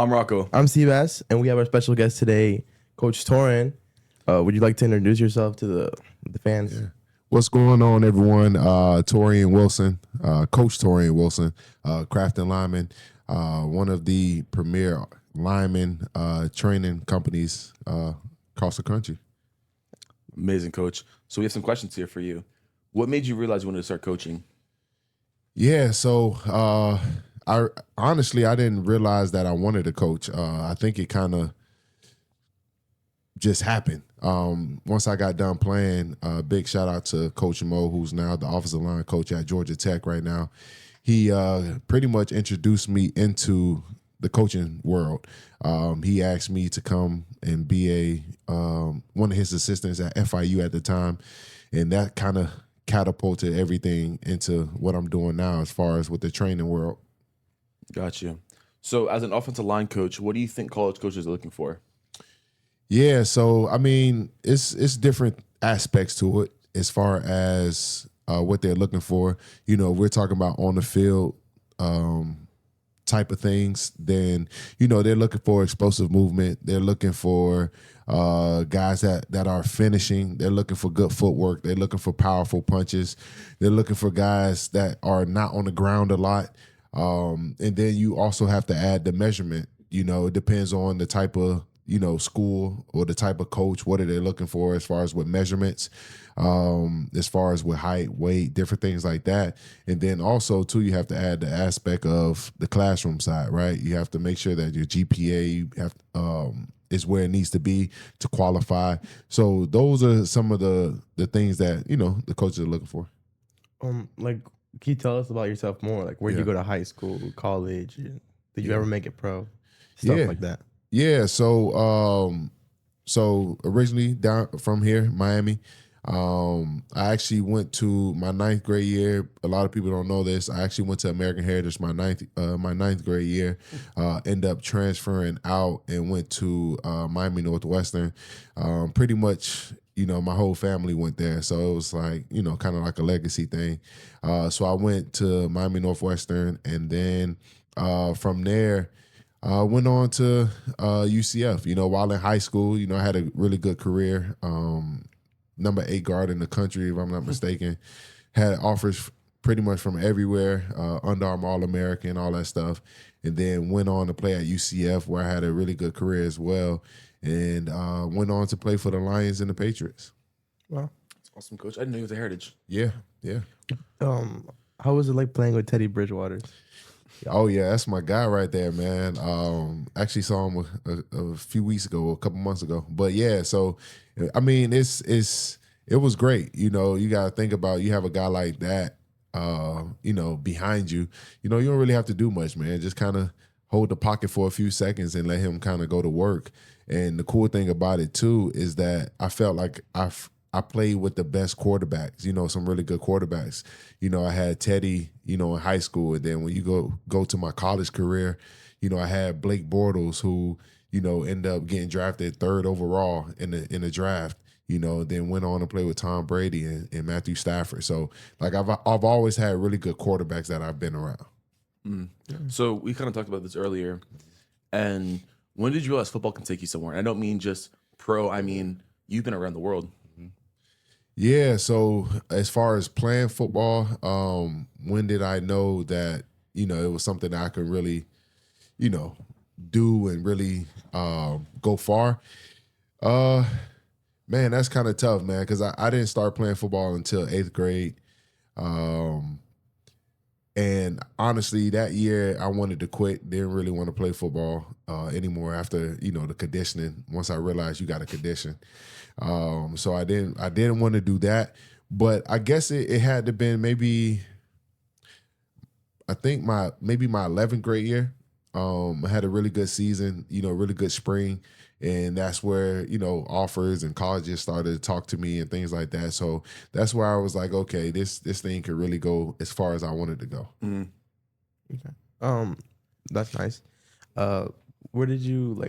I'm Rocco. I'm Sebas, and we have our special guest today, Coach Torrian. Would you like to introduce yourself to the fans? Yeah. What's going on, everyone? Torrian Wilson, Coach Torrian Wilson, Crafton Lineman, one of the premier lineman training companies across the country. Amazing, Coach. So we have some questions here for you. What made you realize you wanted to start coaching? Yeah, so I didn't realize that I wanted to coach. I think it kind of just happened. Once I got done playing, big shout out to Coach Mo, who's now the offensive line coach at Georgia Tech right now. He pretty much introduced me into the coaching world. He asked me to come and be one of his assistants at FIU at the time, and that kind of catapulted everything into what I'm doing now as far as with the training world. Gotcha. So as an offensive line coach, what do you think college coaches are looking for? Yeah, so I mean, it's different aspects to it as far as what they're looking for. You know, we're talking about on the field type of things. Then, you know, they're looking for explosive movement. They're looking for guys that are finishing. They're looking for good footwork. They're looking for powerful punches. They're looking for guys that are not on the ground a lot. And then you also have to add the measurement. You know, it depends on the type of school or the type of coach. What are they looking for as far as with measurements, as far as with height, weight, different things like that. And then also, too, you have to add the aspect of the classroom side, right? You have to make sure that your GPA is where it needs to be to qualify. So those are some of the things that, the coaches are looking for. Can you tell us about yourself more? Like, where did you go to high school, college? Did you ever make it pro? Stuff like that. Yeah, so originally down from here, Miami. I actually went to my 9th grade year. A lot of people don't know this. I actually went to American Heritage my ninth grade year. Ended up transferring out and went to Miami Northwestern. Pretty much, my whole family went there, so it was like, kind of like a legacy thing. So I went to Miami Northwestern, and then from there, went on to UCF. While in high school, I had a really good career. Number 8 guard in the country, if I'm not mistaken. Had offers pretty much from everywhere, Under Armour All-American, all that stuff. And then went on to play at UCF, where I had a really good career as well. And went on to play for the Lions and the Patriots. Wow. That's awesome, Coach. I didn't know he was a Heritage. Yeah. How was it like playing with Teddy Bridgewater? Oh yeah, that's my guy right there, man. Actually saw him a few weeks ago, a couple months ago. But yeah, so I mean, it was great. You got to think about, you have a guy like that, behind you. You don't really have to do much, man. Just kind of hold the pocket for a few seconds and let him kind of go to work. And the cool thing about it too is that I felt like I played with the best quarterbacks, some really good quarterbacks. I had Teddy, in high school. And then when you go to my college career, I had Blake Bortles, who, ended up getting drafted 3rd overall in the draft, then went on to play with Tom Brady and Matthew Stafford. So, like, I've always had really good quarterbacks that I've been around. Mm. So we kind of talked about this earlier. And when did you realize football can take you somewhere? And I don't mean just pro. I mean, you've been around the world. Yeah, so as far as playing football, when did I know that, it was something that I could really, do and really go far? Man, that's kind of tough, man, because I didn't start playing football until 8th grade. And honestly, that year I wanted to quit. Didn't really want to play football anymore after, the conditioning. Once I realized you got to condition. So I didn't want to do that. But I guess it had to been maybe my 11th grade year. I had a really good season, really good spring. And that's where, offers and colleges started to talk to me and things like that. So that's where I was like, okay, this thing could really go as far as I wanted to go. Mm. Okay. That's nice. Where did you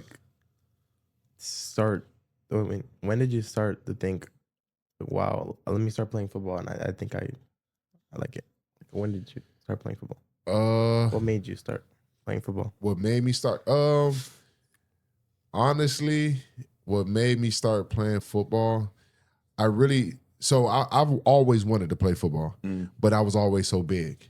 start? I mean, when did you start to think, wow, let me start playing football, and I think I like it? When did you start playing football? What made you start? playing football? What made me start? Honestly, what made me start playing football? I've always wanted to play football, but I was always so big.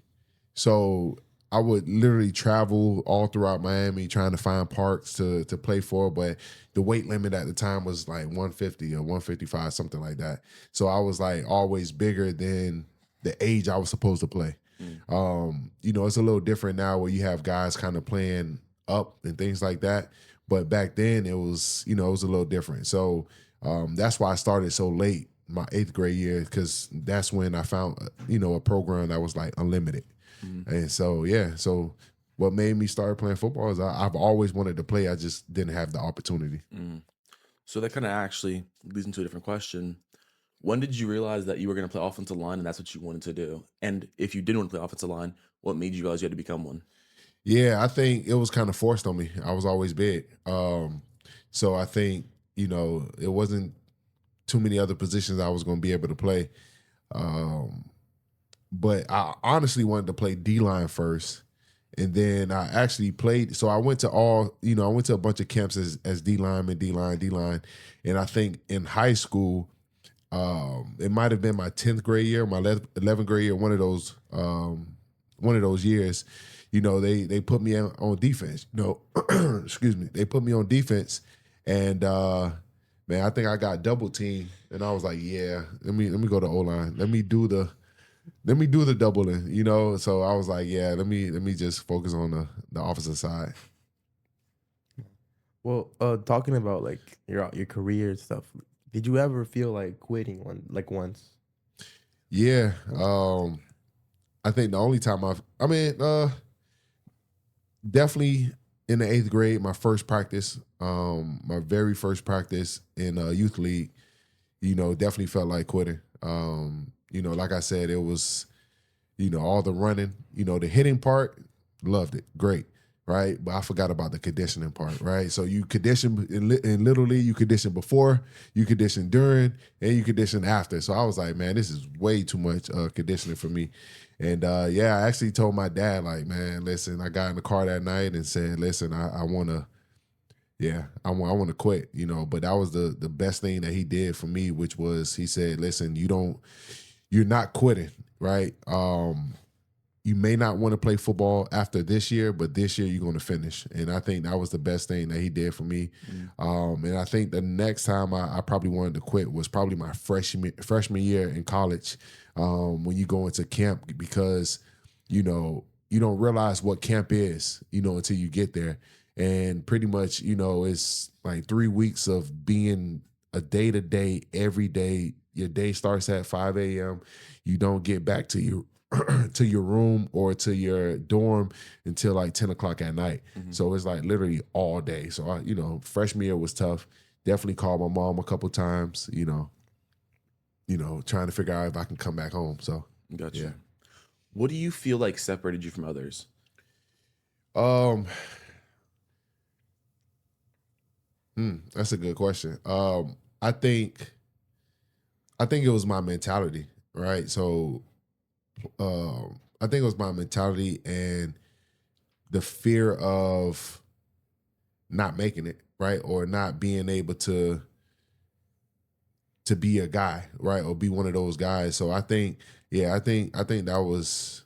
So I would literally travel all throughout Miami trying to find parks to play for, but the weight limit at the time was like 150 or 155, something like that. So I was like always bigger than the age I was supposed to play. It's a little different now where you have guys kind of playing up and things like that. But back then it was a little different. So that's why I started so late, my 8th grade year, because that's when I found, a program that was like unlimited. And so, so what made me start playing football is I've always wanted to play. I just didn't have the opportunity. So that kind of actually leads into a different question. When did you realize that you were going to play offensive line and that's what you wanted to do? And if you didn't want to play offensive line, what made you realize you had to become one? Yeah, I think it was kind of forced on me. I was always big. So I think, it wasn't too many other positions I was going to be able to play. But I honestly wanted to play D-line first. And then I actually played. So I went to I went to a bunch of camps as D-lineman, D-line. And I think in high school, it might have been my 10th grade year, my 11th grade year, one of those years, they put me on defense. Excuse me. They put me on defense, and man, I think I got double teamed, and I was like, yeah, let me go to O-line. Let me do the doubling. So I was like, yeah, let me just focus on the offensive side. Well, talking about like your career and stuff, did you ever feel like quitting once? Yeah. I think the only time definitely in the 8th grade, my first practice, my very first practice in youth league, definitely felt like quitting. Like I said, it was, all the running, the hitting part, loved it, great, right? But I forgot about the conditioning part, right? So you condition in Little League, you condition before, you condition during, and you condition after. So I was like, man, this is way too much conditioning for me. And I actually told my dad, like, man, listen, I got in the car that night and said, listen, I want to, I want to quit, But that was the best thing that he did for me, which was he said, listen, you're not quitting, right? You may not want to play football after this year, but this year you're going to finish. And I think that was the best thing that he did for me. And I think the next time I probably wanted to quit was probably my freshman year in college, when you go into camp, because, you don't realize what camp is, until you get there. And pretty much, it's like 3 weeks of being a day-to-day, every day. Your day starts at 5 a.m. You don't get back to your to your room or to your dorm until like 10 o'clock at night. So it's like literally all day. So I, freshman year was tough. Definitely called my mom a couple times, trying to figure out if I can come back home. So Gotcha. yeah. What do you feel like separated you from others? That's a good question. I think it was my mentality, right? So I think it was my mentality and the fear of not making it, right? Or not being able to be a guy, right? Or be one of those guys. So I think that was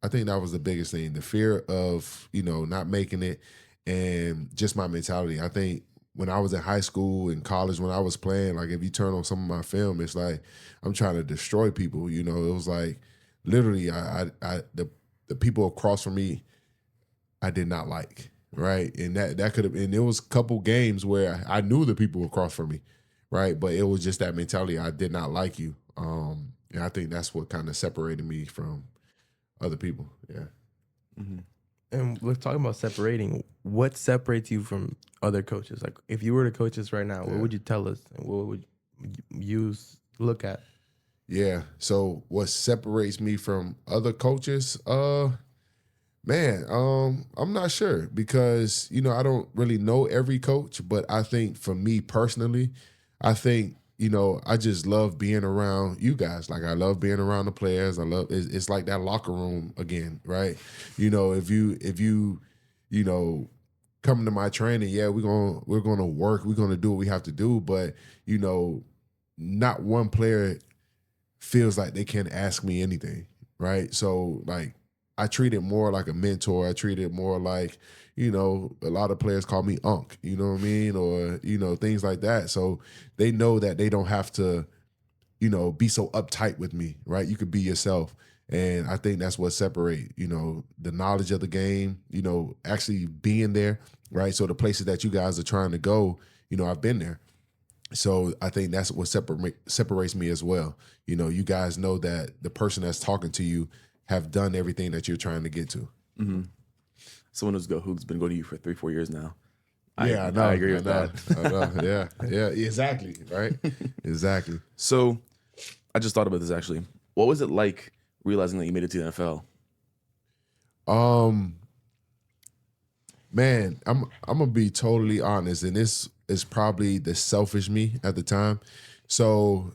the biggest thing. The fear of, not making it and just my mentality. I think when I was in high school and college, when I was playing, like if you turn on some of my film, it's like I'm trying to destroy people. It was like literally the people across from me I did not like, right? And that could have, and there was a couple games where I knew the people across from me, right? But it was just that mentality. I did not like you. And I think that's what kind of separated me from other people. Yeah. And we're talking about separating. What separates you from other coaches? Like, if you were to coach us right now, what would you tell us, and what would you look at? Yeah. So what separates me from other coaches? Man, I'm not sure because I don't really know every coach, but I think for me personally, I think I just love being around you guys. Like I love being around the players. I love it's like that locker room again, right? If you come to my training, yeah, we're gonna work, we're gonna do what we have to do, but you know, not one player feels like they can ask me anything, right? So like I treat it more like a mentor. I treat it more like, a lot of players call me Unc, you know what I mean? Or, things like that. So they know that they don't have to, be so uptight with me, right? You could be yourself. And I think that's what separate, the knowledge of the game, actually being there, right? So the places that you guys are trying to go, I've been there. So I think that's what separates me as well. You guys know that the person that's talking to you have done everything that you're trying to get to. Mm-hmm. Someone who's been going to you for 3-4 years now. Yeah, I know. I agree with I know, that. I know. Yeah, exactly. Right, exactly. So I just thought about this actually. What was it like realizing that you made it to the NFL? Man, I'm gonna be totally honest, and this is probably the selfish me at the time. So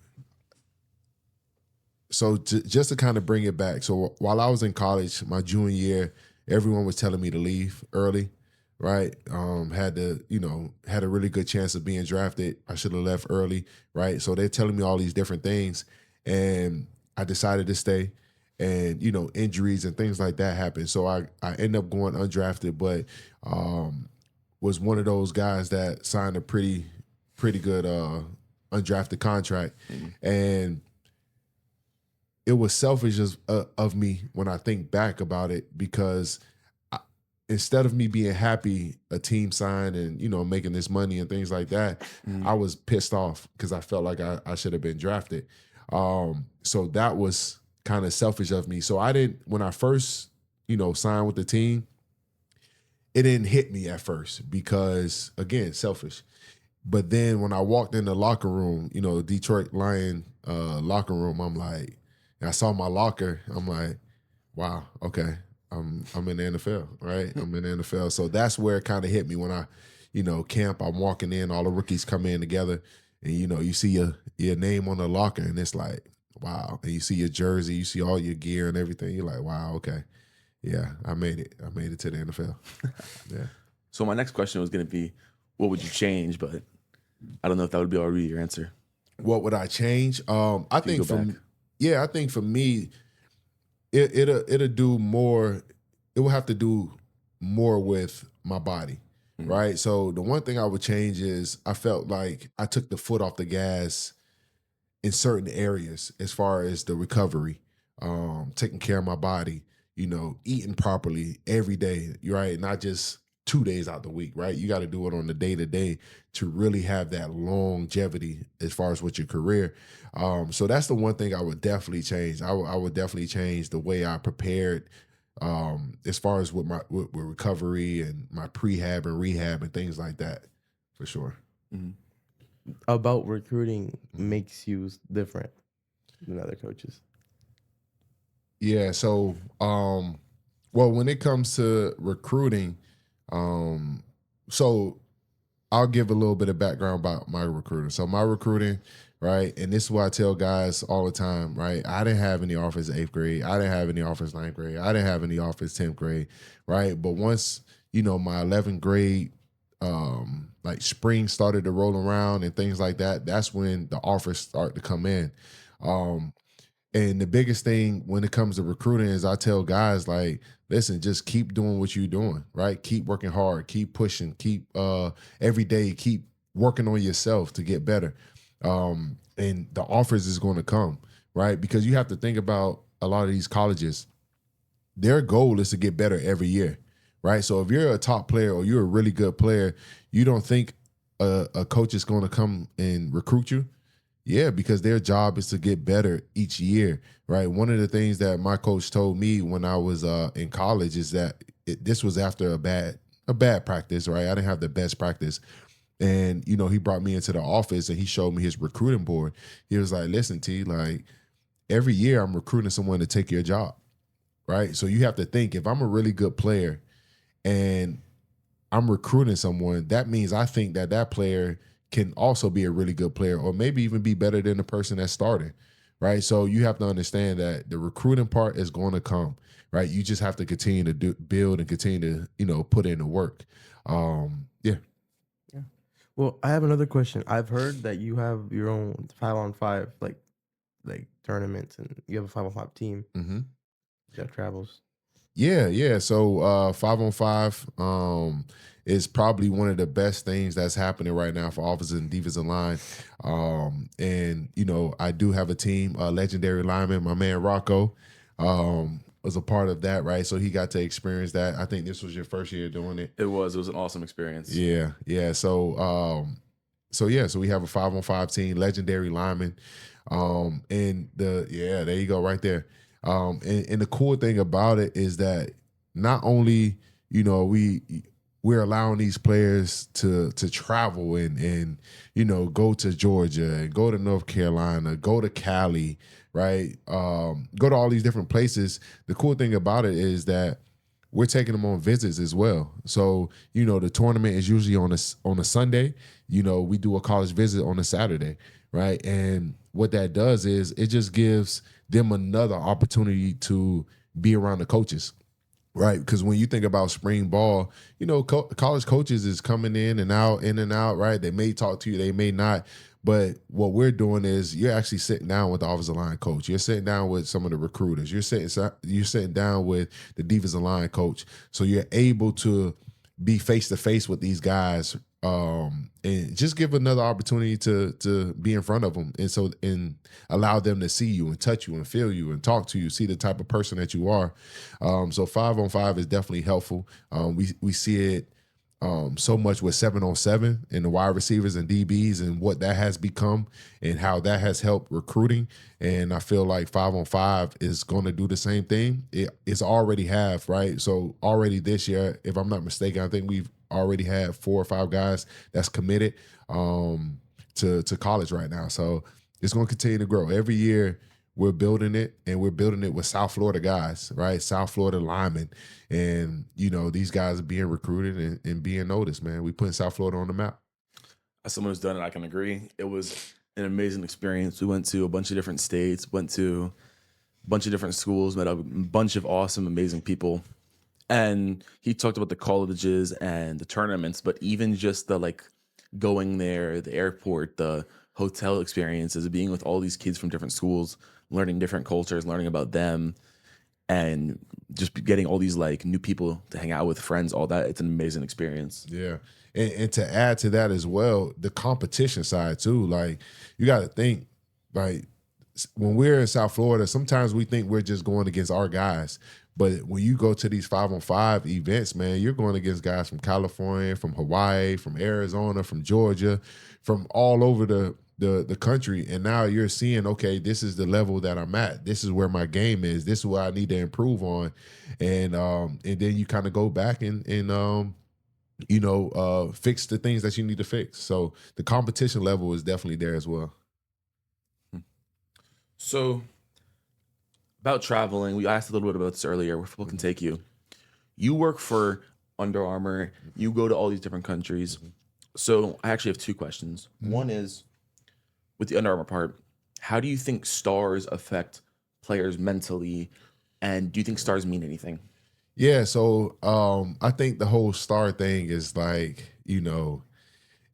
just to kind of bring it back. So while I was in college, my junior year, everyone was telling me to leave early, right? Had a really good chance of being drafted. I should have left early, right? So they're telling me all these different things, and I decided to stay. And injuries and things like that happen. So I end up going undrafted, but was one of those guys that signed a pretty good undrafted contract, and it was selfish of me when I think back about it, because instead of me being happy a team signed and making this money and things like that, I was pissed off because I felt like I should have been drafted. So that was kind of selfish of me. So I didn't, when I first signed with the team, it didn't hit me at first because, again, selfish. But then when I walked in the locker room, Detroit Lion locker room, I'm like, and I saw my locker, I'm like, wow, okay, I'm in the NFL, right? I'm in the NFL. So that's where it kind of hit me when I, camp, I'm walking in, all the rookies come in together, and you see your name on the locker, and it's like, wow. And you see your jersey, you see all your gear and everything. You're like, wow, okay. Yeah, I made it. I made it to the NFL. Yeah. So my next question was going to be, what would you change? But I don't know if that would be already your answer. What would I change? I think for me, it'll do more. It will have to do more with my body, right? So the one thing I would change is I felt like I took the foot off the gas in certain areas as far as the recovery, taking care of my body, eating properly every day, right? Not just 2 days out the week, right? You got to do it on the day-to-day to really have that longevity as far as with your career. So that's the one thing I would definitely change. I would definitely change the way I prepared as far as with recovery and my prehab and rehab and things like that, for sure. Mm-hmm. About recruiting makes you different than other coaches? Yeah, so well, when it comes to recruiting, so I'll give a little bit of background about my recruiting. So my recruiting, right, and this is what I tell guys all the time, right? I didn't have any offers 8th grade. I didn't have any offers 9th grade. I didn't have any offers 10th grade, right? But once, my 11th grade like spring started to roll around and things like that, that's when the offers start to come in. And the biggest thing when it comes to recruiting is I tell guys, like, listen, just keep doing what you're doing, right? Keep working hard, keep pushing, keep every day, keep working on yourself to get better. And the offers is going to come, right? Because you have to think about a lot of these colleges, their goal is to get better every year, right? So if you're a top player or you're a really good player, you don't think a coach is going to come and recruit you? Yeah, because their job is to get better each year, right? One of the things that my coach told me when I was in college is that this was after a bad practice, right? I didn't have the best practice. And, he brought me into the office and he showed me his recruiting board. He was like, listen, T, like every year I'm recruiting someone to take your job, right? So you have to think, if I'm a really good player and I'm recruiting someone, that means I think that player can also be a really good player, or maybe even be better than the person that's starting, right? So you have to understand that the recruiting part is going to come, right? You just have to continue to build and continue to, put in the work. Yeah. Yeah. Well, I have another question. I've heard that you have your own 5-on-5 like tournaments, and you have a 5-on-5 team Mm-hmm. that travels. Yeah. So 5-on-5 is probably one of the best things that's happening right now for offensive and defensive line. And I do have a team, legendary lineman, my man Rocco, was a part of that, right? So he got to experience that. I think this was your first year doing it. It was an awesome experience. Yeah. So we have a 5-on-5 team, legendary lineman. There you go, right there. And the cool thing about it is that not only, we're allowing these players to travel and go to Georgia and go to North Carolina, go to Cali, right? Go to all these different places. The cool thing about it is that we're taking them on visits as well. So, the tournament is usually on a Sunday. We do a college visit on a Saturday, right? And what that does is it just gives them another opportunity to be around the coaches, right? Because when you think about spring ball, college coaches is coming in and out, right? They may talk to you, they may not. But what we're doing is you're actually sitting down with the offensive line coach. You're sitting down with some of the recruiters. You're sitting down with the defensive line coach. So you're able to be face to face with these guys, and just give another opportunity to be in front of them, and allow them to see you and touch you and feel you and talk to you, see the type of person that you are. So 5-on-5 is definitely helpful. We see it so much with 7-on-7 and the wide receivers and DBs and what that has become and how that has helped recruiting. And I feel like 5-on-5 is going to do the same thing. It's already have, right? So already this year, if I'm not mistaken, I think we've already had 4 or 5 guys that's committed to college right now. So it's going to continue to grow. Every year we're building it, and we're building it with South Florida guys, right? South Florida linemen. And, these guys are being recruited and being noticed, man. We putting South Florida on the map. As someone who's done it, I can agree. It was an amazing experience. We went to a bunch of different states, went to a bunch of different schools, met a bunch of awesome, amazing people. And he talked about the colleges and the tournaments, but even just the going there, the airport, the hotel experiences, being with all these kids from different schools, learning different cultures, learning about them, and just getting all these new people to hang out with, friends, all that. It's an amazing experience. Yeah. And to add to that as well, the competition side too. You got to think, when we're in South Florida, sometimes we think we're just going against our guys. But when you go to these 5-on-5 events, man, you're going against guys from California, from Hawaii, from Arizona, from Georgia, from all over the country. And now you're seeing, okay, this is the level that I'm at. This is where my game is. This is what I need to improve on. And then you kind of go back and fix the things that you need to fix. So the competition level is definitely there as well. So about traveling, we asked a little bit about this earlier, where people can take you. You work for Under Armour. You go to all these different countries. So I actually have 2 questions. One is, with the Under Armour part, how do you think stars affect players mentally? And do you think stars mean anything? Yeah, so I think the whole star thing is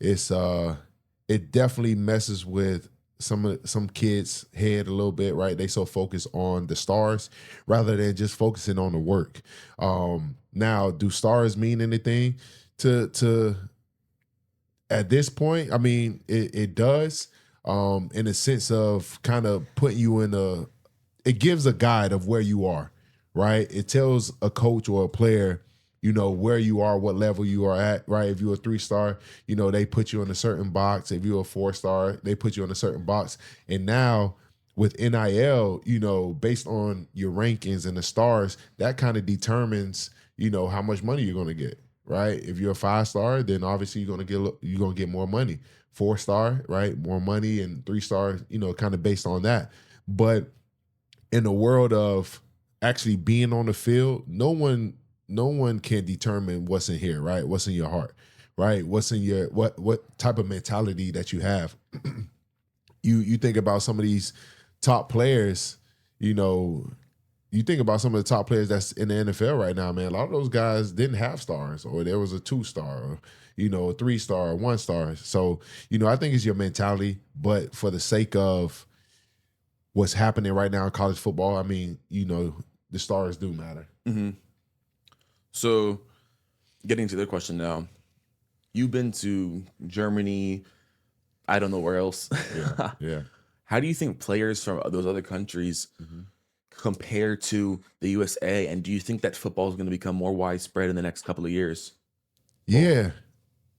it's it definitely messes with some kids' head a little bit, right? They so focused on the stars rather than just focusing on the work. Now, do stars mean anything to at this point? I mean, it does, in a sense of kind of putting you it gives a guide of where you are, right? It tells a coach or a player, where you are, what level you are at, right? If you're a 3-star, they put you in a certain box. If you're a 4-star, they put you in a certain box. And now with NIL, based on your rankings and the stars, that kind of determines, how much money you're going to get, right? If you're a 5-star, then obviously you're going to get more money. 4-star, right? More money, and 3-star, kind of based on that. But in the world of actually being on the field, no one can determine what's in here, right? What's in your heart, right? What's in your what type of mentality that you have? You think about some of these top players, you know, you think about some of the top players that's in the NFL right now, man. A lot of those guys didn't have stars, or there was a 2-star, or a 3-star, or 1-star. So, I think it's your mentality. But for the sake of what's happening right now in college football, I mean, the stars do matter. Mm-hmm. So, getting to the question now, you've been to Germany. I don't know where else. Yeah. How do you think players from those other countries compare to the USA? And do you think that football is going to become more widespread in the next couple of years? Yeah.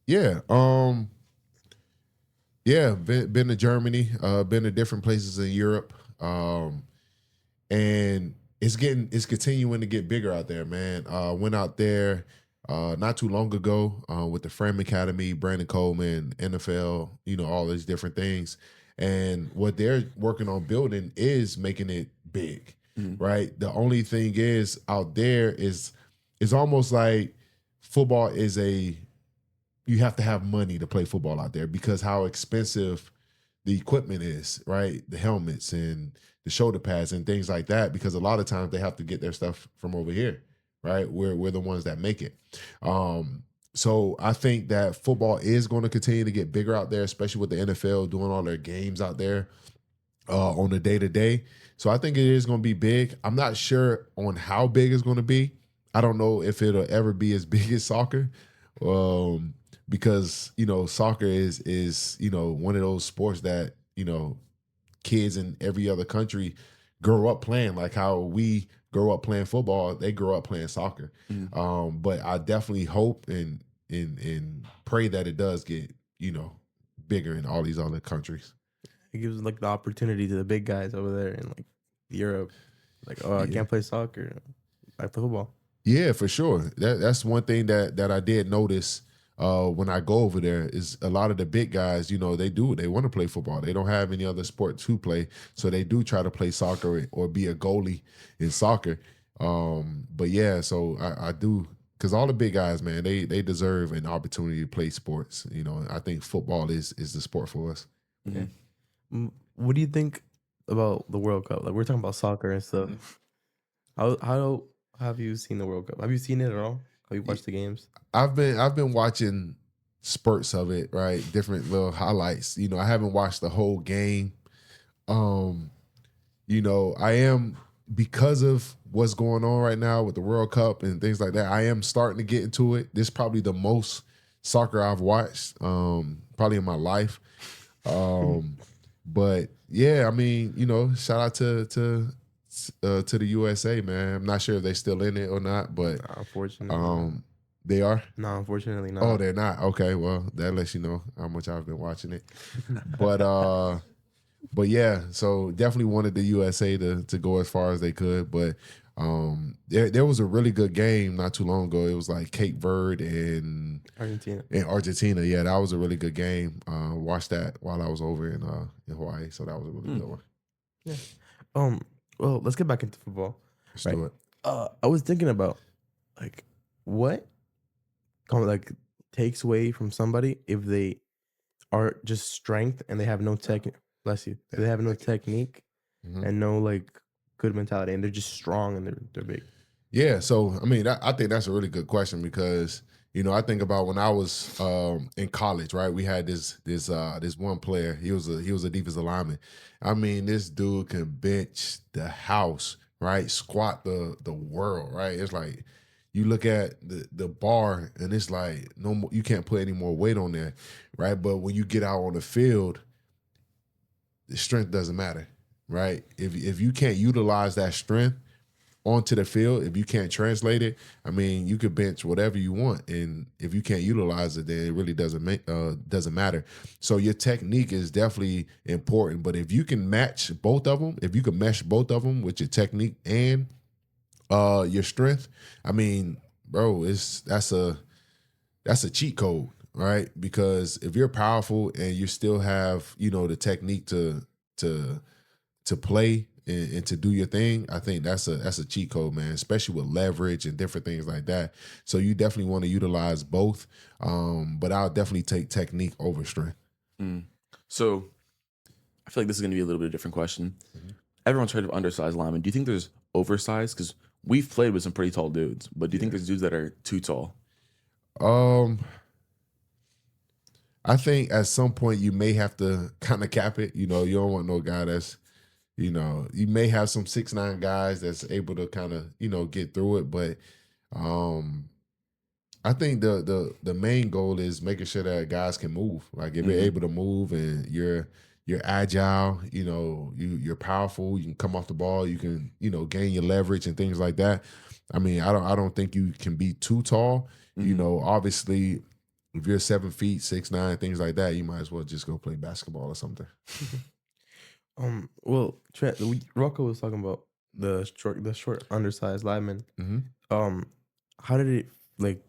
Been to Germany, been to different places in Europe. And it's continuing to get bigger out there, man. Went out there not too long ago with the Fram Academy, Brandon Coleman, NFL, all these different things. And what they're working on building is making it big, right? The only thing is out there is almost like football is you have to have money to play football out there because how expensive the equipment is, right? The helmets and the shoulder pads and things like that, because a lot of times they have to get their stuff from over here, right? We're the ones that make it. So I think that football is going to continue to get bigger out there, especially with the NFL doing all their games out there on the day-to-day. So I think it is going to be big. I'm not sure on how big it's going to be. I don't know if it'll ever be as big as soccer. Because soccer is one of those sports that kids in every other country grow up playing, like how we grow up playing football, they grow up playing soccer. But I definitely hope and pray that it does get bigger in all these other countries. It gives like the opportunity to the big guys over there in like Europe, like I can't play soccer, I play football. Yeah, for sure. That's one thing that I did notice when I go over there is a lot of the big guys, they want to play football. They don't have any other sport to play, so they do try to play soccer or be a goalie in soccer. But yeah, so I do, because all the big guys, man, they deserve an opportunity to play sports. I think football is the sport for us. Okay. What do you think about the World Cup? Like we're talking about soccer and stuff. How have you seen the World Cup? Have you seen it at all? Have you watched the games? I've been watching spurts of it, right? Different little highlights. I haven't watched the whole game. I am, because of what's going on right now with the World Cup and things like that, I am starting to get into it. This is probably the most soccer I've watched, probably in my life. But yeah, I mean, shout out to the USA, man. I'm not sure if they're still in it or not, but unfortunately, they are. No, unfortunately not. Oh, they're not. Okay, well, that lets you know how much I've been watching it. But yeah, so definitely wanted the USA to go as far as they could. But there was a really good game not too long ago. It was like Cape Verde and Argentina. Yeah, that was a really good game. Watched that while I was over in Hawaii, so that was a really good one. Yeah. Well, let's get back into football. Let's do it. I was thinking about like what takes away from somebody if they are just strength and they have no technique. Bless you. They have no technique and no like good mentality, and they're just strong and they're big. Yeah. So I mean, I think that's a really good question because I think about when I was in college, right? We had this one player. He was a defensive lineman. I mean, this dude can bench the house, right? Squat the world, right? It's like you look at the bar and it's like no more, you can't put any more weight on there, right? But when you get out on the field, the strength doesn't matter, right? If you can't utilize that strength onto the field, if you can't translate it, I mean, you could bench whatever you want, and if you can't utilize it, then it really doesn't matter. So your technique is definitely important, but if you can match both of them, if you can mesh both of them with your technique and your strength, I mean, bro, that's a cheat code, right? Because if you're powerful and you still have the technique to play and to do your thing, I think that's a cheat code, man, especially with leverage and different things like that. So you definitely want to utilize both. But I'll definitely take technique over strength. So I feel like this is going to be a little bit of a different question. Everyone's heard of undersized linemen. Do you think there's oversized? Because we've played with some pretty tall dudes, but do you think there's dudes that are too tall? I think at some point you may have to kind of cap it. You don't want no guy that's, you may have some 6'9" guys that's able to kind of, get through it. But I think the main goal is making sure that guys can move. Like if you're able to move and you're agile, you're powerful, you can come off the ball, you can, gain your leverage and things like that. I mean, I don't think you can be too tall. Obviously, if you're 7 feet, 6'9", things like that, you might as well just go play basketball or something. Well, Trent, Rocco was talking about the short undersized lineman. How did it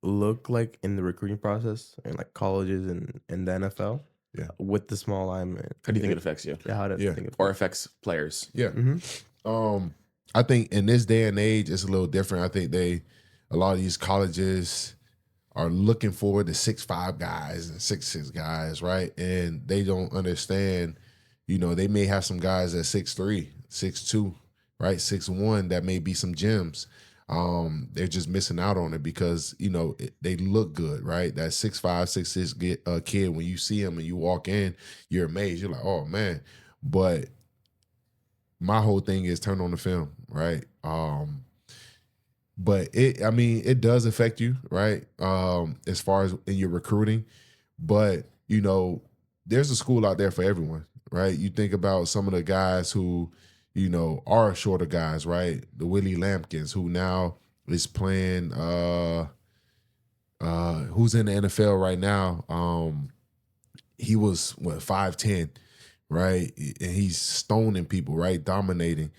look like in the recruiting process in like colleges and the NFL? Yeah. With the small lineman. How do you think it affects you? Yeah, how does it think it Or affects players? Yeah. I think in this day and age, it's a little different. I think a lot of these colleges are looking for the 6'5" guys and 6'6" guys, right? And they don't understand, they may have some guys at 6'3", 6'2", right? 6'1", that may be some gems. They're just missing out on it because, they look good, right? That 6'5", 6'6" kid, when you see him and you walk in, you're amazed. You're like, oh, man. But my whole thing is turn on the film, right? But it does affect you, right? As far as in your recruiting. But, there's a school out there for everyone, right? You think about some of the guys who, are shorter guys, right? The Willie Lampkins, who now is playing, who's in the NFL right now. He was, 5'10", right? And he's stoning people, right? Dominating.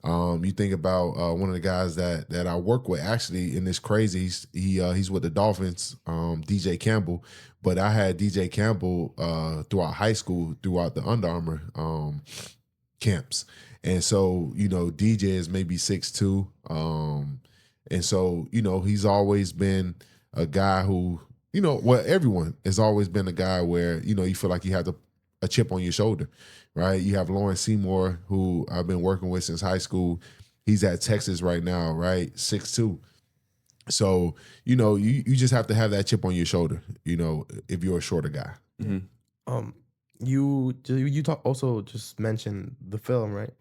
You think about one of the guys that I work with actually, and it's crazy. He's with the Dolphins, DJ Campbell. But I had DJ Campbell throughout high school, throughout the Under Armour camps, and so DJ is maybe 6'2", and so he's always been a guy who everyone has always been a guy where you feel like you have a chip on your shoulder. Right, you have Lawrence Seymour, who I've been working with since high school. He's at Texas right now, right, 6'2". So you just have to have that chip on your shoulder, if you're a shorter guy. You also just mentioned the film, right?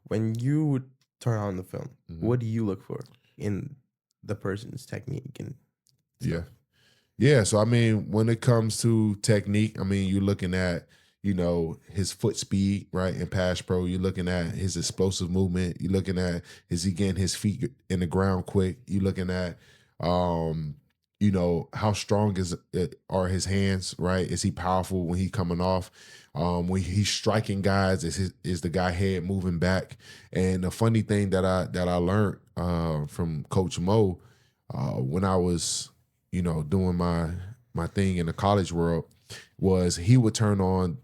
When you turn on the film, what do you look for in the person's technique and stuff? Yeah. So when it comes to technique, you're looking at his foot speed, right? In pass pro, you're looking at his explosive movement. You're looking at, is he getting his feet in the ground quick? You're looking at, how strong are his hands, right? Is he powerful when he's coming off? When he's striking guys, is the guy head moving back? And the funny thing that I learned from Coach Mo when I was, doing my thing in the college world, was he would turn on,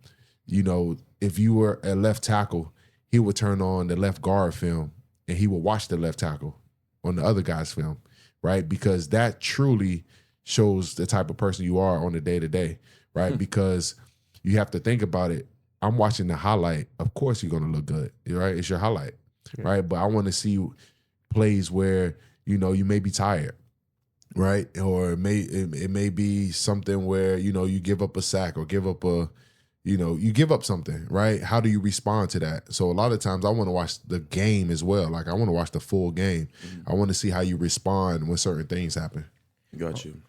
if you were a left tackle, he would turn on the left guard film and he would watch the left tackle on the other guy's film, right? Because that truly shows the type of person you are on the day-to-day, right? Because you have to think about it. I'm watching the highlight. Of course you're going to look good, right? It's your highlight, right? But I want to see plays where, you may be tired, right? Or it may be something where, you give up a sack or give up you give up something, right? How do you respond to that? So a lot of times I want to watch the game as well. Like I want to watch the full game. I want to see how you respond when certain things happen. Got you.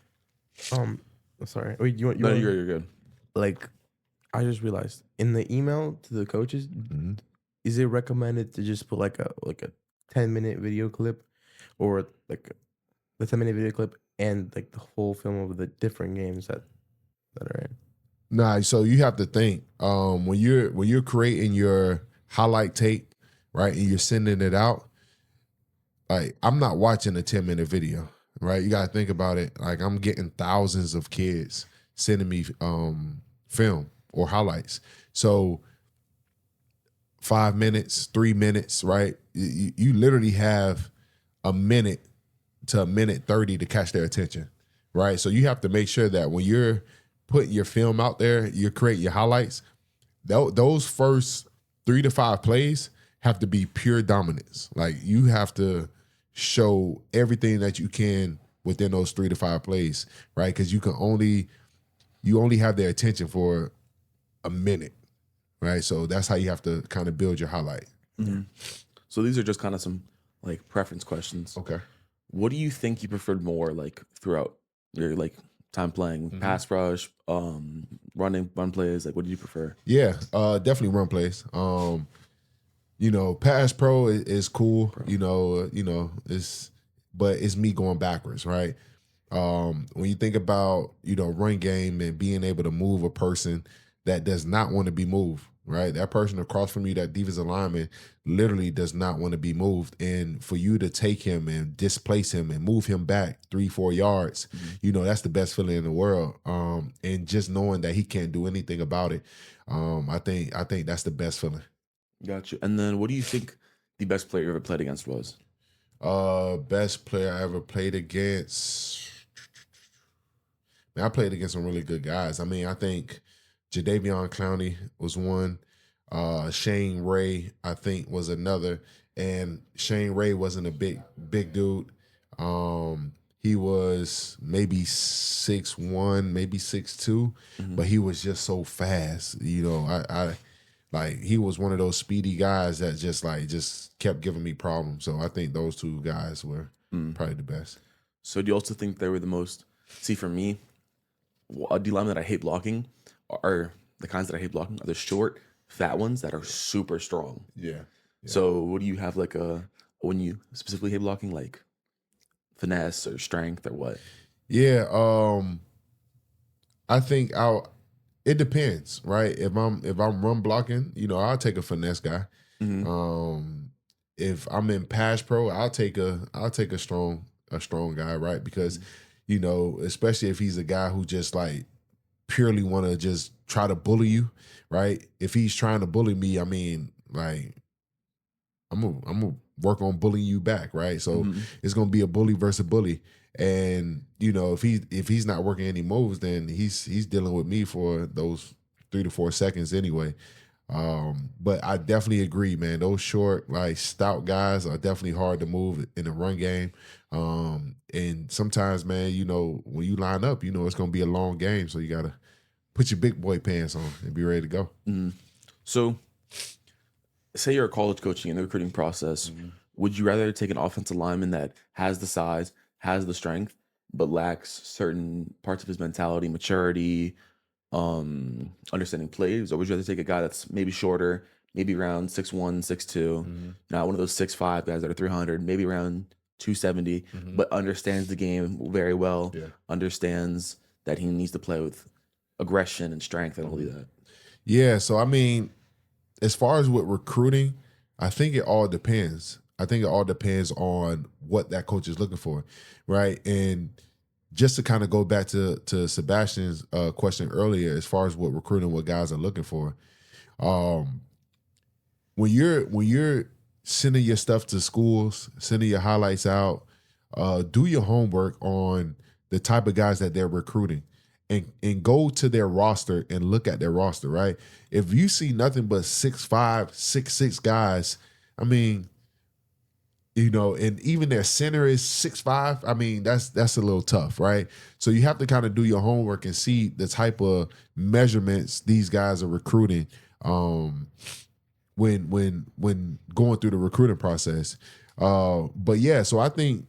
Sorry. Wait, you're good. Like, I just realized in the email to the coaches, is it recommended to just put like a 10-minute video clip, or like the 10-minute video clip and like the whole film of the different games that are in? Nah, so you have to think when you're creating your highlight tape, right, and you're sending it out. Like I'm not watching a 10-minute video, right? You got to think about it. Like I'm getting thousands of kids sending me film or highlights. So 5 minutes, 3 minutes, right? You literally have a minute to a minute 30 to catch their attention, right? So you have to make sure that when you're putting your film out there, you create your highlights, those first 3 to 5 plays have to be pure dominance. Like you have to show everything that you can within those 3 to 5 plays, right? Because you only have their attention for a minute, right? So that's how you have to kind of build your highlight. Mm-hmm. So these are just kind of some like preference questions. Okay. What do you think you preferred more like throughout your like time playing? Pass rush, run plays? Like what did you prefer? Yeah, definitely run plays. Pass pro is cool. But it's me going backwards, right? When you think about run game and being able to move a person that does not want to be moved, right? That person across from you, that defensive lineman, literally does not want to be moved, and for you to take him and displace him and move him back 3-4 yards, that's the best feeling in the world. And just knowing that he can't do anything about it, I think that's the best feeling. Gotcha. And then what do you think the best player you ever played against was? Best player I ever played against. Man, I played against some really good guys. I mean, I think Jadeveon Clowney was one. Shane Ray, I think, was another. And Shane Ray wasn't a big dude. He was maybe 6'1", maybe 6'2", but he was just so fast. Like he was one of those speedy guys that just kept giving me problems. So I think those two guys were probably the best. So do you also think they were the most? See, for me, a D lineman that I hate blocking are the kinds that I hate blocking are the short, fat ones that are super strong. Yeah. So what do you have like when you specifically hate blocking, like finesse or strength or what? Yeah. I think it depends, right? If I'm run blocking, I'll take a finesse guy. If I'm in pass pro, I'll take a strong guy, right? Because especially if he's a guy who just like purely want to just try to bully you, right? If he's trying to bully me, I mean, like I'm gonna work on bullying you back, right? So it's gonna be a bully versus bully. And if he's not working any moves, then he's dealing with me for those 3 to 4 seconds anyway. But I definitely agree, man. Those short, like stout guys are definitely hard to move in the run game. And sometimes, man, when you line up, it's gonna be a long game, so you gotta put your big boy pants on and be ready to go. So, say you're a college coaching in the recruiting process, would you rather take an offensive lineman that has the size, has the strength, but lacks certain parts of his mentality, maturity, understanding plays, or would you rather take a guy that's maybe shorter, maybe around 6'1", 6'2", not one of those 6'5" guys that are 300, maybe around 270, but understands the game very well, understands that he needs to play with aggression and strength and all of that? Yeah, so I mean, as far as with recruiting, I think it all depends. I think it all depends on what that coach is looking for, right? And just to kind of go back to Sebastian's question earlier, as far as what recruiting, what guys are looking for, when you're sending your stuff to schools, sending your highlights out, do your homework on the type of guys that they're recruiting. And go to their roster and look at their roster, right? If you see nothing but 6'5", 6'6" guys, I mean, and even their center is 6'5", I mean, that's a little tough, right? So you have to kind of do your homework and see the type of measurements these guys are recruiting when going through the recruiting process. But yeah, so I think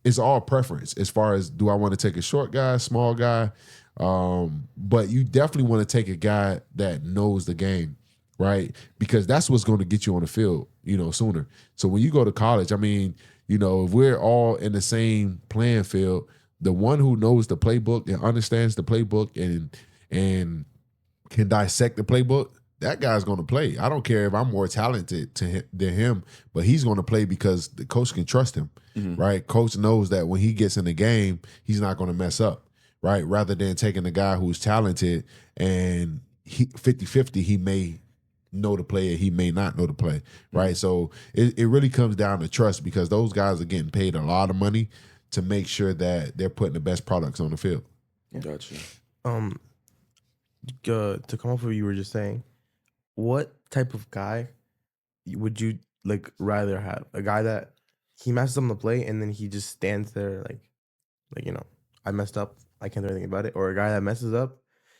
it's all preference as far as, do I want to take a short guy, small guy? But you definitely want to take a guy that knows the game, right? Because that's what's going to get you on the field, sooner. So when you go to college, I mean, if we're all in the same playing field, the one who knows the playbook and understands the playbook and can dissect the playbook, that guy's going to play. I don't care if I'm more talented than him, but he's going to play because the coach can trust him, right? Coach knows that when he gets in the game, he's not going to mess up, right? Rather than taking a guy who's talented and 50-50, he may know the play, he may not know the play, right? So it really comes down to trust, because those guys are getting paid a lot of money to make sure that they're putting the best products on the field. Gotcha. To come off of what you were just saying, what type of guy would you like rather have? A guy that he messes up on the play and then he just stands there like I messed up, I can't do anything about it, or a guy that messes up,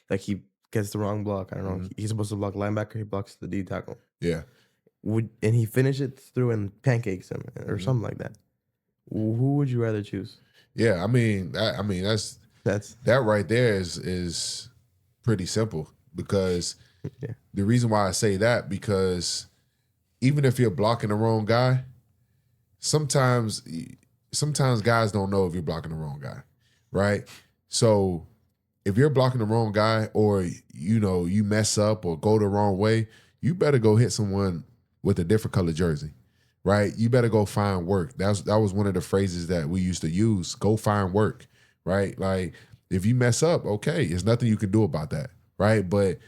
like he gets the wrong block. I don't know. He's supposed to block linebacker, he blocks the D tackle. Yeah. And he finishes through and pancakes him or something like that. Who would you rather choose? Yeah, I mean that's that right there is pretty simple, because the reason why I say that, because even if you're blocking the wrong guy, sometimes guys don't know if you're blocking the wrong guy, right? So if you're blocking the wrong guy, or you mess up or go the wrong way, you better go hit someone with a different color jersey, right? You better go find work. That was one of the phrases that we used to use. Go find work, right? Like, if you mess up, okay, there's nothing you can do about that, right? But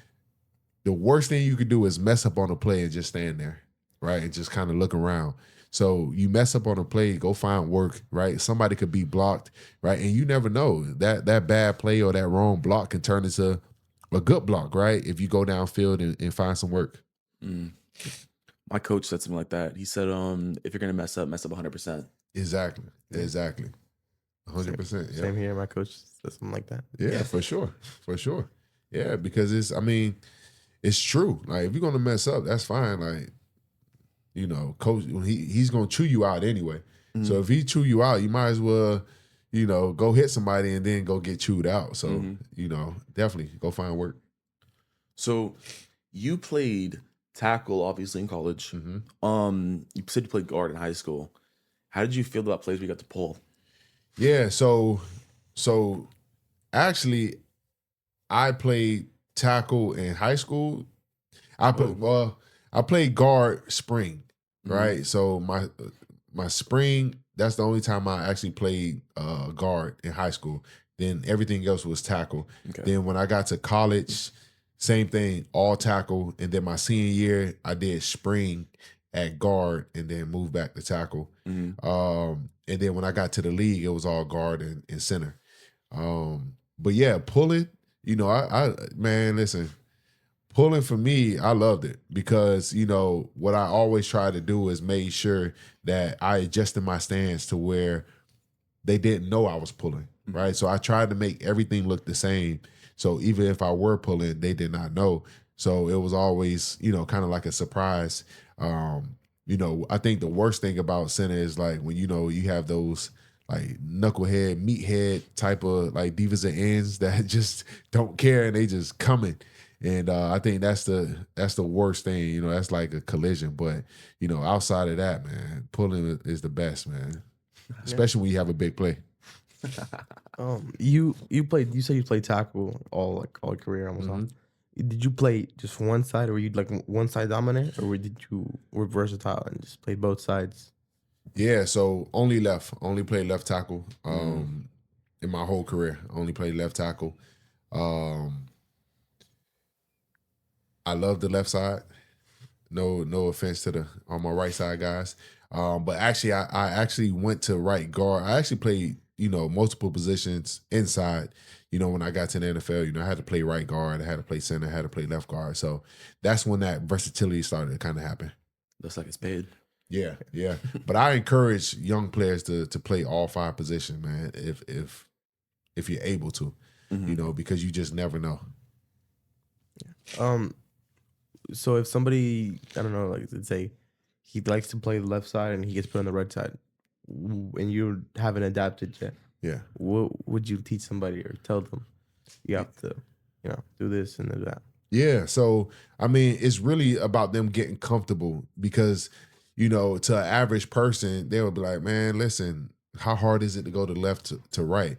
the worst thing you could do is mess up on a play and just stand there, right? And just kind of look around. So you mess up on a play, go find work, right? Somebody could be blocked, right? And you never know. That bad play or that wrong block can turn into a good block, right? If you go downfield and find some work. My coach said something like that. He said, if you're going to mess up 100%. Exactly. 100%. Same here. My coach said something like that. Yeah, for sure. Yeah, because it's true. Like, if you're going to mess up, that's fine. Like, coach, he's going to chew you out anyway. So if he chew you out, you might as well, go hit somebody and then go get chewed out. So, definitely go find work. So you played tackle, obviously, in college. You said you played guard in high school. How did you feel about plays where you got to pull? Yeah, so actually, I played tackle in high school. I played guard spring, right? So my spring, that's the only time I actually played guard in high school. Then everything else was tackle. Okay. Then when I got to college, same thing, all tackle. And then my senior year, I did spring at guard and then moved back to tackle. And then when I got to the league, it was all guard and center. But yeah, pulling, man, listen, pulling for me, I loved it, because, what I always try to do is make sure that I adjusted my stance to where they didn't know I was pulling, right? So I tried to make everything look the same. So even if I were pulling, they did not know. So it was always, kind of like a surprise. I think the worst thing about center is like when, you have those like knucklehead, meathead type of like divas and ends that just don't care and they just coming. And I think that's the worst thing, that's like a collision. But, outside of that, man, pulling is the best, man. Especially when you have a big play. You said you played tackle all career almost. All. Did you play just one side, or were you like one side dominant, or did you were versatile and just played both sides? Yeah, so only played left tackle in my whole career. Only played left tackle. I love the left side. No offense to all my right side guys. But actually, I actually went to right guard. I actually played, multiple positions inside. When I got to the NFL, I had to play right guard, I had to play center, I had to play left guard. So that's when that versatility started to kind of happen. Looks like it's paid. Yeah. But I encourage young players to play all 5 positions, man, if you're able to, because you just never know. So if somebody, I don't know, like let's say he likes to play the left side and he gets put on the right side, and you haven't adapted yet, what would you teach somebody or tell them? You have to, do this and do that. Yeah, so I mean, it's really about them getting comfortable, because to an average person, they would be like, man, listen, how hard is it to go to left to right?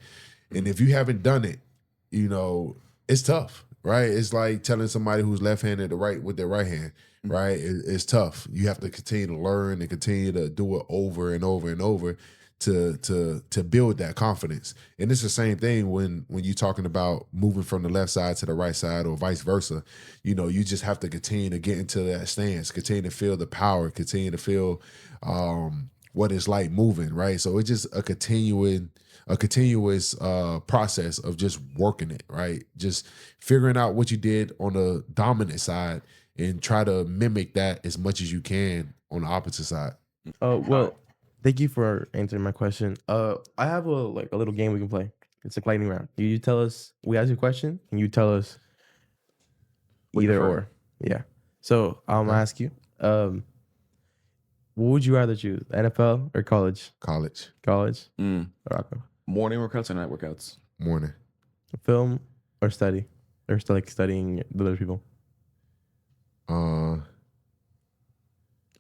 And if you haven't done it, it's tough. Right, it's like telling somebody who's left-handed to right with their right hand. Right, it's tough. You have to continue to learn and continue to do it over and over and over to build that confidence. And it's the same thing when you're talking about moving from the left side to the right side or vice versa. You know, you just have to continue to get into that stance, continue to feel the power, continue to feel what it's like moving, right? So it's just a continuous process of just working it, right? Just figuring out what you did on the dominant side and try to mimic that as much as you can on the opposite side. Well, thank you for answering my question. I have a little game we can play. It's like lightning round. You tell us. We ask you a question, and you tell us What you either prefer. or. Yeah. So I'm gonna ask you. What would you rather choose, NFL or college? College, College. Mm. Rocco. Morning workouts or night workouts? morning. Film or study, or still like studying the other people. Uh,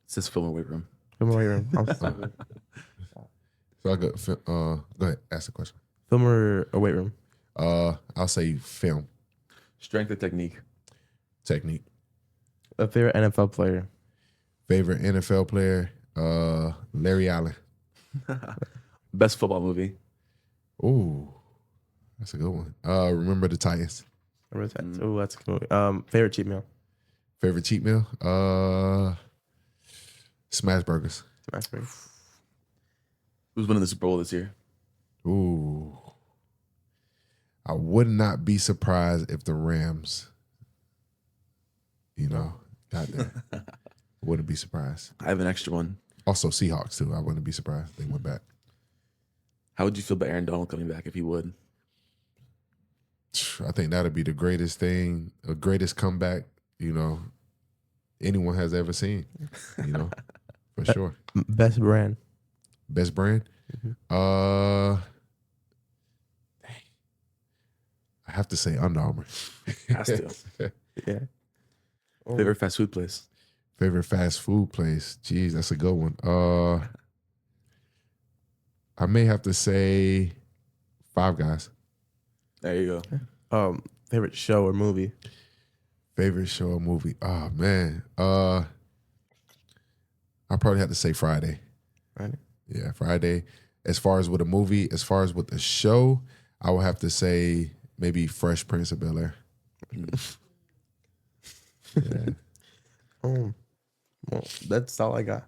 It says film and weight room. Film or weight room. I'm sorry. so I go ahead, ask the question. Film or weight room. I'll say film, Strength or technique? technique. A favorite NFL player. Favorite NFL player, Larry Allen. Best football movie? Ooh, that's a good one. Remember the Titans. Remember that? Oh, that's cool. Favorite cheat meal. Favorite cheat meal, smash burgers. Smash burger. Who's winning the Super Bowl this year? Ooh, I would not be surprised if the Rams, got there. Wouldn't be surprised. I have an extra one. Also Seahawks too. I wouldn't be surprised if they went back. How would you feel about Aaron Donald coming back if he would? I think that'd be the greatest thing, the greatest comeback, anyone has ever seen. For sure. Best brand. Best brand? Dang. I have to say Under Armour. Has to. Yeah. Favorite fast food place? Favorite fast food place? Jeez, that's a good one. I may have to say Five Guys. There you go. Favorite show or movie. Favorite show or movie? Oh man. I probably have to say Friday. Right. Yeah, Friday. As far as with a movie, as far as with the show, I would have to say maybe Fresh Prince of Bel-Air. Yeah. Well, that's all I got.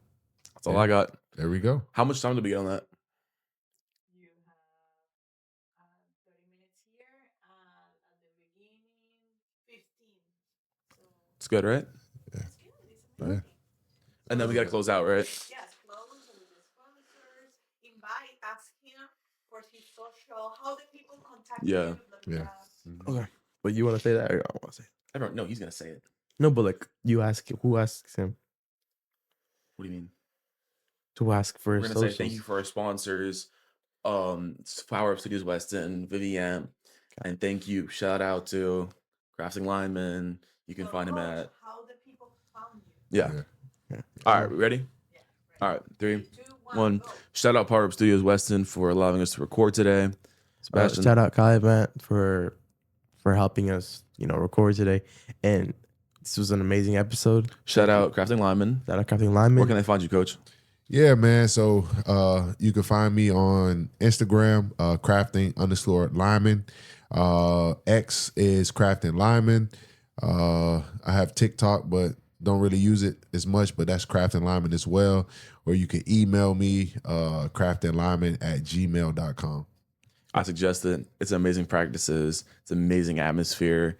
That's all I got. There we go. How much time did we get on that? You have 30 minutes here, and at the beginning, 15. So It's good, right? it's good. It's Yeah. amazing. And then we got to close out, right? Yes, close with the sponsors. Invite, ask him for his social, how the people contact Yeah. him. Blah, Yeah. blah. Okay. But you want to say that or I don't want to say it? Everyone, no, he's going to say it. No, but like you ask who asks him What do you mean? to ask for We're his going to say socials. thank you for our sponsors, Power Up Studios Weston, Vivian, and thank you. Shout out to Crafting Lineman. You can So, find him Coach, at... how the people found you. Yeah. All right, we ready? Yeah. All right, 3, 2, 1. go. Shout out Power Up Studios Weston for allowing us to record today. Sebastian, Shout out Kyle Matt for helping us, record today. And this was an amazing episode. shout out Crafting Lineman. Shout out Captain Where Lineman. can they find you, Coach? Yeah, man. So you can find me on Instagram, crafting_lineman. X is crafting lineman. I have TikTok, but don't really use it as much, but that's crafting lineman as well. Or you can email me, craftinglineman@gmail.com. I suggest it. It's amazing practices. It's amazing atmosphere.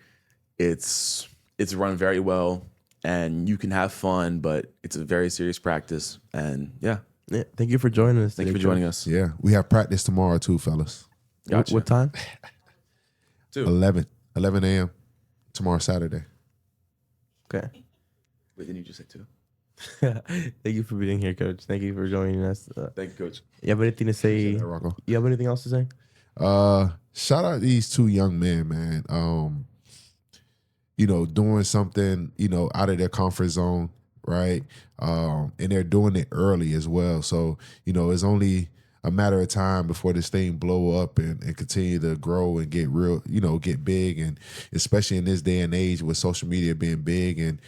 It's run very well, and you can have fun, but it's a very serious practice. And yeah, Yeah, thank you for joining us. thank you today, for joining Coach. us. Yeah, we have practice tomorrow too, fellas. Gotcha. What time? 2. 11 a.m. tomorrow, Saturday. Okay. Wait, didn't you just say 2? Thank you for being here, Coach. Thank you for joining us. Thank you, Coach. You have anything to say? Yeah, Rocco. You have anything else to say? Shout out these two young men, man. Doing something, out of their comfort zone, right? And they're doing it early as well. So, it's only a matter of time before this thing blow up and continue to grow and get real, get big. And especially in this day and age with social media being big and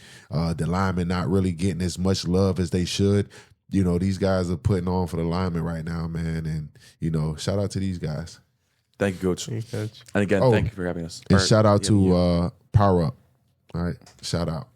the linemen not really getting as much love as they should. you know, these guys are putting on for the linemen right now, man. And, you know, shout out to these guys. Thank you, Coach. Thanks, Coach. And again, Oh, thank you for having us. And Or shout out having you. to Power Up. All right. Shout out.